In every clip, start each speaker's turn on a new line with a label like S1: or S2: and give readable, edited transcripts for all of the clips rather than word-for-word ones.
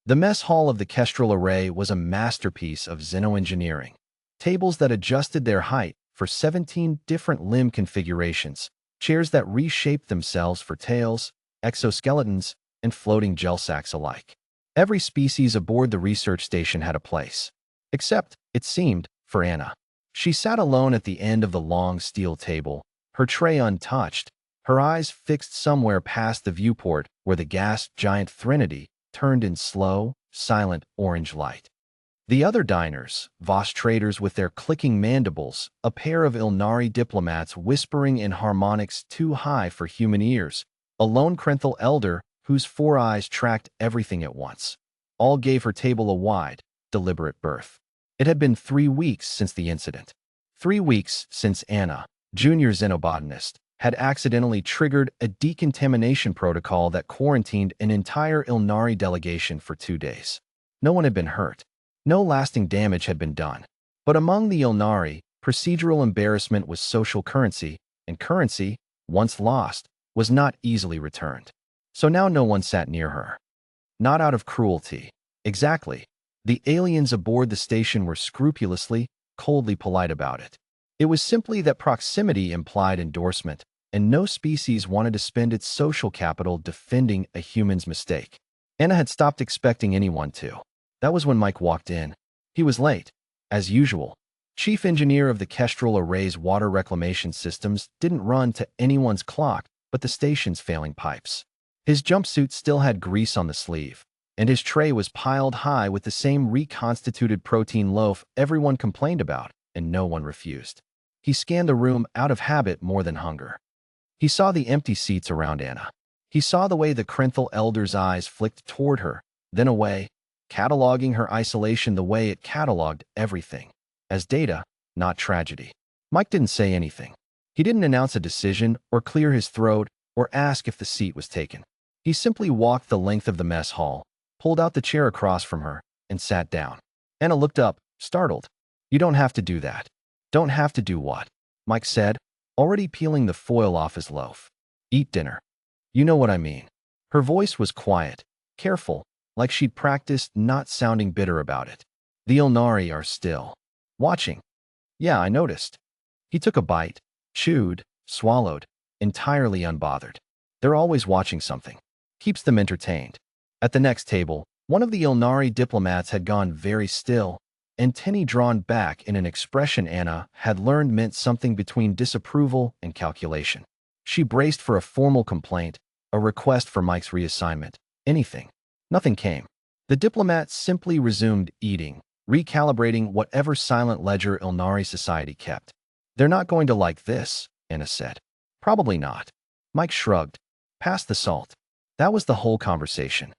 S1: The mess hall of the Kestrel Array was a masterpiece of xenoengineering. Tables that adjusted their height for 17 different limb configurations, chairs that reshaped themselves for tails, exoskeletons, and floating gel sacks alike. Every species aboard the research station had a place. Except, it seemed, for Anna. She sat alone at the end of the long steel table, her tray untouched, her eyes fixed somewhere past the viewport where the gas giant Thrinity turned in slow, silent orange light. The other diners, Voss traders with their clicking mandibles, a pair of Ilnari diplomats whispering in harmonics too high for human ears, a lone Krenthal elder whose 4 eyes tracked everything at once, all gave her table a wide, deliberate berth. It had been 3 weeks since the incident. 3 weeks since Anna, junior xenobotanist, had accidentally triggered a decontamination protocol that quarantined an entire Ilnari delegation for 2 days. No one had been hurt. No lasting damage had been done. But among the Ilnari, procedural embarrassment was social currency, and currency, once lost, was not easily returned. So now no one sat near her. Not out of cruelty. Exactly. The aliens aboard the station were scrupulously, coldly polite about it. It was simply that proximity implied endorsement, and no species wanted to spend its social capital defending a human's mistake. Anna had stopped expecting anyone to. That was when Mike walked in. He was late, as usual. Chief engineer of the Kestrel Array's water reclamation systems didn't run to anyone's clock but the station's failing pipes. His jumpsuit still had grease on the sleeve, and his tray was piled high with the same reconstituted protein loaf everyone complained about, and no one refused. He scanned the room out of habit more than hunger. He saw the empty seats around Anna. He saw the way the Krenthal elder's eyes flicked toward her, then away, cataloging her isolation the way it cataloged everything, as data, not tragedy. Mike didn't say anything. He didn't announce a decision or clear his throat or ask if the seat was taken. He simply walked the length of the mess hall, pulled out the chair across from her, and sat down. Anna looked up, startled. "You don't have to do that." "Don't have to do what?" Mike said, already peeling the foil off his loaf. "Eat dinner. You know what I mean." Her voice was quiet, careful, like she'd practiced not sounding bitter about it. "The Ilnari are still watching." "Yeah, I noticed." He took a bite, chewed, swallowed, entirely unbothered. "They're always watching something. Keeps them entertained." At the next table, one of the Ilnari diplomats had gone very still, antennae drawn back in an expression Anna had learned meant something between disapproval and calculation. She braced for a formal complaint, a request for Mike's reassignment, anything. Nothing came. The diplomat simply resumed eating, recalibrating whatever silent ledger Ilnari society kept. "They're not going to like this," Anna said. "Probably not." Mike shrugged. "Pass the salt." That was the whole conversation.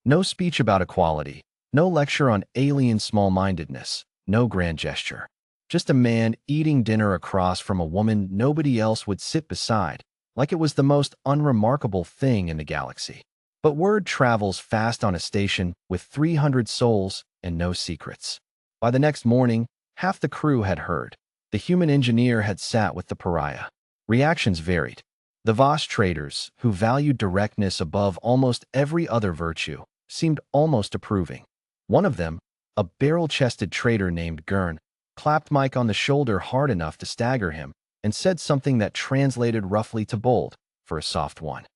S1: No speech about equality, no lecture on alien small-mindedness, no grand gesture. Just a man eating dinner across from a woman nobody else would sit beside, like it was the most unremarkable thing in the galaxy. But word travels fast on a station with 300 souls and no secrets. By the next morning, half the crew had heard. The human engineer had sat with the pariah. Reactions varied. The Voss traders, who valued directness above almost every other virtue, seemed almost approving. One of them, a barrel-chested trader named Gurn, clapped Mike on the shoulder hard enough to stagger him and said something that translated roughly to bold for a soft one.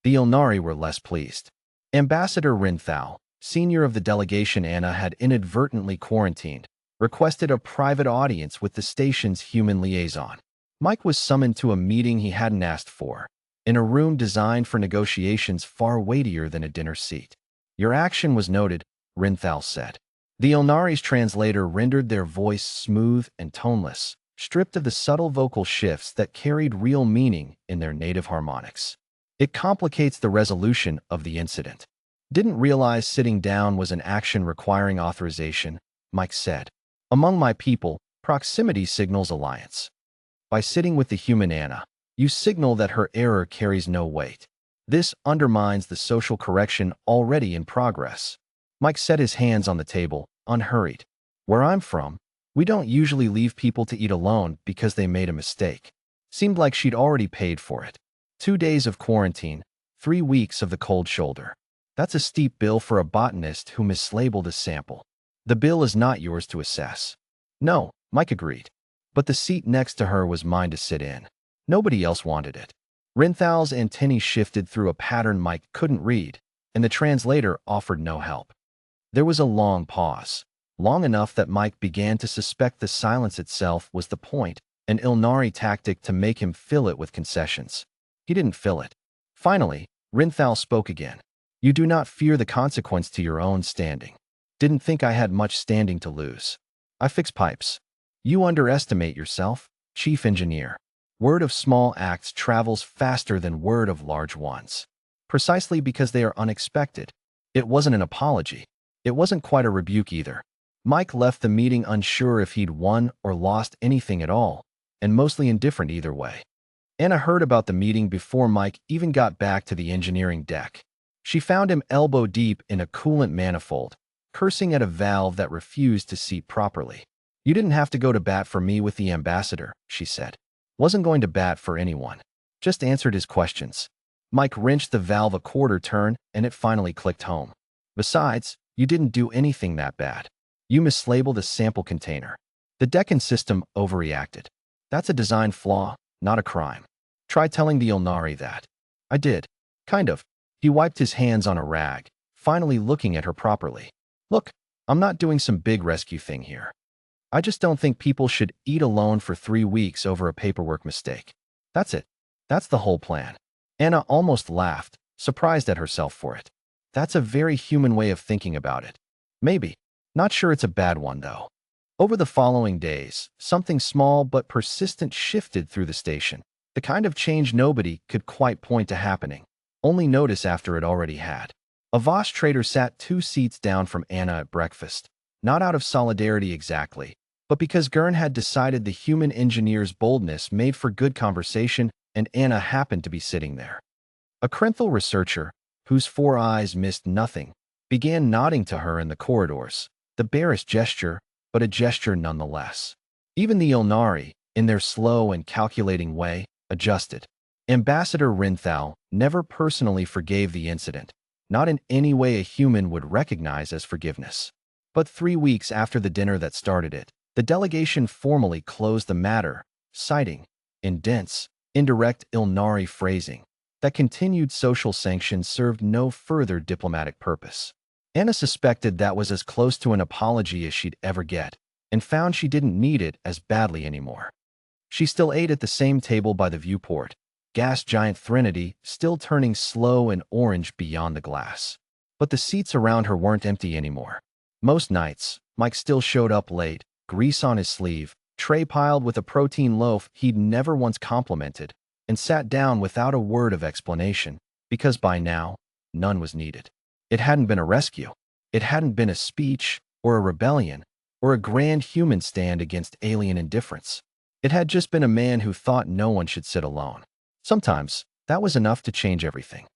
S1: The Ilnari were less pleased. Ambassador Rinthal, senior of the delegation Anna had inadvertently quarantined, requested a private audience with the station's human liaison. Mike was summoned to a meeting he hadn't asked for, in a room designed for negotiations far weightier than a dinner seat. "Your action was noted," Rinthal said. The Ilnari's translator rendered their voice smooth and toneless, stripped of the subtle vocal shifts that carried real meaning in their native harmonics. "It complicates the resolution of the incident." "Didn't realize sitting down was an action requiring authorization," Mike said. "Among my people, proximity signals alliance. By sitting with the human Anna, you signal that her error carries no weight. This undermines the social correction already in progress." Mike set his hands on the table, unhurried. "Where I'm from, we don't usually leave people to eat alone because they made a mistake." Seemed like she'd already paid for it. 2 days of quarantine, 3 weeks of the cold shoulder. That's a steep bill for a botanist who mislabeled a sample. The bill is not yours to assess. No, Mike agreed. But the seat next to her was mine to sit in. Nobody else wanted it. Rinthal's antennae shifted through a pattern Mike couldn't read, and the translator offered no help. There was a long pause, long enough that Mike began to suspect the silence itself was the point, an Ilnari tactic to make him fill it with concessions. He didn't fill it. Finally, Rinthal spoke again. You do not fear the consequence to your own standing. Didn't think I had much standing to lose. I fix pipes. You underestimate yourself, chief engineer. Word of small acts travels faster than word of large ones. Precisely because they are unexpected. It wasn't an apology. It wasn't quite a rebuke either. Mike left the meeting unsure if he'd won or lost anything at all, and mostly indifferent either way. Anna heard about the meeting before Mike even got back to the engineering deck. She found him elbow-deep in a coolant manifold, cursing at a valve that refused to seat properly. You didn't have to go to bat for me with the ambassador, she said. Wasn't going to bat for anyone. Just answered his questions. Mike wrenched the valve a quarter turn, and it finally clicked home. Besides, you didn't do anything that bad. You mislabeled a sample container. The Deccan system overreacted. That's a design flaw, not a crime. Try telling the Ilnari that. I did. Kind of. He wiped his hands on a rag, finally looking at her properly. Look, I'm not doing some big rescue thing here. I just don't think people should eat alone for 3 weeks over a paperwork mistake. That's it. That's the whole plan. Anna almost laughed, surprised at herself for it. That's a very human way of thinking about it. Maybe. Not sure it's a bad one, though. Over the following days, something small but persistent shifted through the station. The kind of change nobody could quite point to happening. Only notice after it already had. A Voss trader sat 2 seats down from Anna at breakfast. Not out of solidarity exactly, but because Gurn had decided the human engineer's boldness made for good conversation, and Anna happened to be sitting there. A Krenthal researcher, whose 4 eyes missed nothing, began nodding to her in the corridors, the barest gesture, but a gesture nonetheless. Even the Ilnari, in their slow and calculating way, adjusted. Ambassador Rinthal never personally forgave the incident, not in any way a human would recognize as forgiveness. But 3 weeks after the dinner that started it, the delegation formally closed the matter, citing, in dense, indirect Ilnari phrasing, that continued social sanctions served no further diplomatic purpose. Anna suspected that was as close to an apology as she'd ever get, and found she didn't need it as badly anymore. She still ate at the same table by the viewport, gas giant Threnody still turning slow and orange beyond the glass. But the seats around her weren't empty anymore. Most nights, Mike still showed up late, grease on his sleeve, tray piled with a protein loaf he'd never once complimented, and sat down without a word of explanation, because by now, none was needed. It hadn't been a rescue. It hadn't been a speech, or a rebellion, or a grand human stand against alien indifference. It had just been a man who thought no one should sit alone. Sometimes, that was enough to change everything.